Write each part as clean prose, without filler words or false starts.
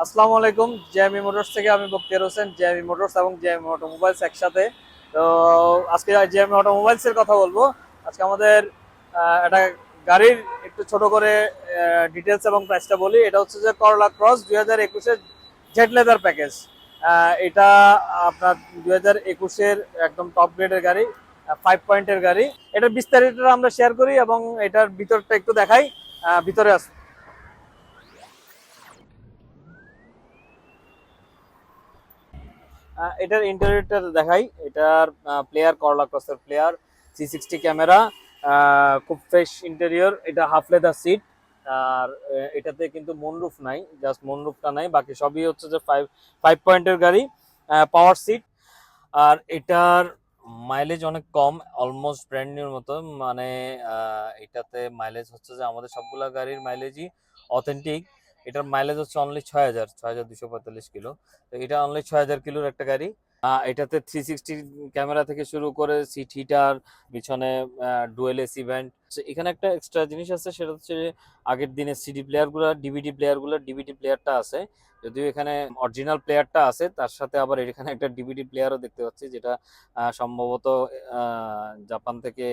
আসসালামু আলাইকুম। জেএমই মোটরস থেকে আমি বক্তিয়ার হোসেন। জেএমই মোটরস এবং জেএমই অটোমোবাইলস একসাথে। তো আজকে জেএমই অটোমোবাইলস এর কথা বলবো। আজকে আমাদের একটা গাড়ির একটু ছোট করে ডিটেলস এবং প্রাইসটা বলি। এটা হচ্ছে যে করলা ক্রস 2021-এর জেড লেদার প্যাকেজ। এটা আপনার 2021-এর একদম টপ গ্রেডের গাড়ি, 5 পয়েন্টের গাড়ি। এটার বিস্তারিত আমরা শেয়ার করি এবং এটার ভিতরটা একটু দেখাই। ভিতরে আছে এটার ইন্টেরিয়রটা দেখাই। এটার প্লেয়ার করলা ক্রসের প্লেয়ার, 360 ক্যামেরা, খুব ফ্রেশ ইন্টেরিয়র। এটা হাফ লেদার সিট। আর এটাতে কিন্তু মুনরুফ নাই, জাস্ট মুনরুফটা নাই, বাকি সবই হচ্ছে যে ফাইভ ফাইভ পয়েন্টের গাড়ি, পাওয়ার সিট। আর এটার মাইলেজ অনেক কম, অলমোস্ট ব্র্যান্ড নিউর মতো। মানে এটাতে মাইলেজ হচ্ছে যে আমাদের সবগুলা গাড়ির মাইলেজই অথেন্টিক। এটার মাইলেজ হচ্ছে অনলি 6,245 কিলো। তো এটা অনলি 6,000 কিলোর একটা গাড়ি। এটাতে 360 ক্যামেরা থেকে শুরু করে সিট হিটার, পিছনে ডুয়েল এসি ভেন্ট। এখানে একটা এক্সট্রা জিনিস আছে, সেটা হচ্ছে যে আগের দিনের সিডি প্লেয়ার গুলা, ডিভিডি প্লেয়ারটা আছে। যদিও এখানে অরিজিনাল প্লেয়ারটা আছে, তার সাথে আবার এখানে একটা ডিভিডি প্লেয়ারও দেখতে পাচ্ছি, যেটা সম্ভবত জাপান থেকে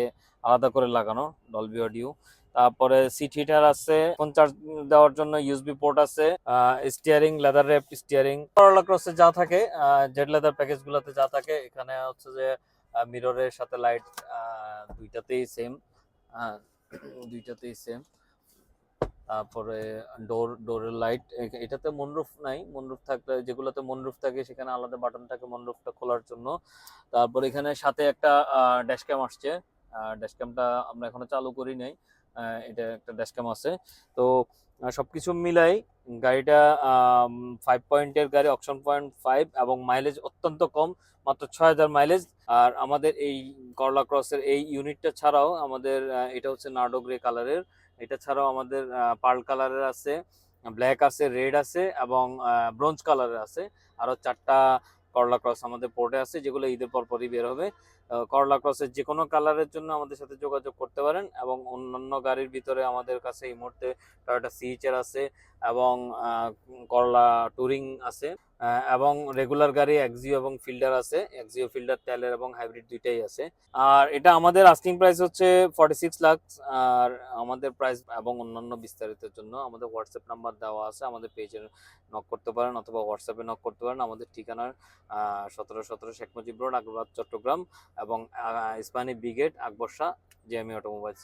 আলাদা করে লাগানো, ডলবি অডিও। তারপরে সিট হিটার আছে, ফোন চার্জ দেওয়ার জন্য ইউএসবি পোর্ট আছে। Steering leather rap steering. করলা ক্রসে যা থাকে, জেড লেদার প্যাকেজ গুলাতে যা থাকে, এখানে হচ্ছে যে মিররের সাথে লাইট দুইটাতেই সেম। হ্যাঁ, দুইটাতেই সেম। তারপরে ডোরের লাইট। এটাতে মুনরুফ নাই, মুনরুফ থাকলে, যেগুলোতে মুনরুফ থাকে সেখানে আলাদা বাটন থাকে মুনরুফটা খোলার জন্য। তারপর এখানে সাথে একটা ড্যাশ ক্যাম আসছে। ড্যাশ ক্যামটা আমরা এখনো চালু করি নাই। এটা একটা ড্যাশ ক্যাম আছে। তো সবকিছু মিলাই গাড়িটা 5 পয়েন্টের গাড়ি, অপশন পয়েন্ট 5, এবং মাইলেজ অত্যন্ত কম, মাত্র 6,000 মাইলেজ। আর আমাদের এই করলা ক্রসের এই ইউনিটটা ছাড়াও আমাদের এটা হচ্ছে নার্ডো গ্রে কালারের। এটা ছাড়াও আমাদের পার্ল কালারের আছে, ব্ল্যাক আছে, রেড আছে, এবং ব্রোঞ্জ কালারের আছে। আরো 4টা করলা ক্রস আমাদের পোর্টে আছে, যেগুলো ঈদের পরপরই বের হবে। করলা ক্রসের যে কোনো কালারের জন্য আমাদের সাথে যোগাযোগ করতে পারেন। এবং অন্যান্য গাড়ির ভিতরে আমাদের কাছে এই মুহূর্তে টয়োটা সিএইচআর আছে, এবং করলা টুরিং আছে, এবং রেগুলার গাড়ি এক্সিও এবং ফিল্ডার আছে। এক্সিও ফিল্ডার তেলের এবং হাইব্রিড দুইটাই আছে। আর এটা আমাদের আস্কিং প্রাইস হচ্ছে 46 লাখ। আর আমাদের প্রাইস এবং অন্যান্য বিস্তারিতের জন্য আমাদের হোয়াটসঅ্যাপ নাম্বার দেওয়া আছে, আমাদের পেজে নক করতে পারেন অথবা হোয়াটসঅ্যাপে নক করতে পারেন। আমাদের ঠিকানা 1717 শেখ মুজিব রোড, আকবর চট্টগ্রাম, এবং ইস্পানি ব্রিগেড, আকবর শাহ, জেএমই অটোমোবাইলস।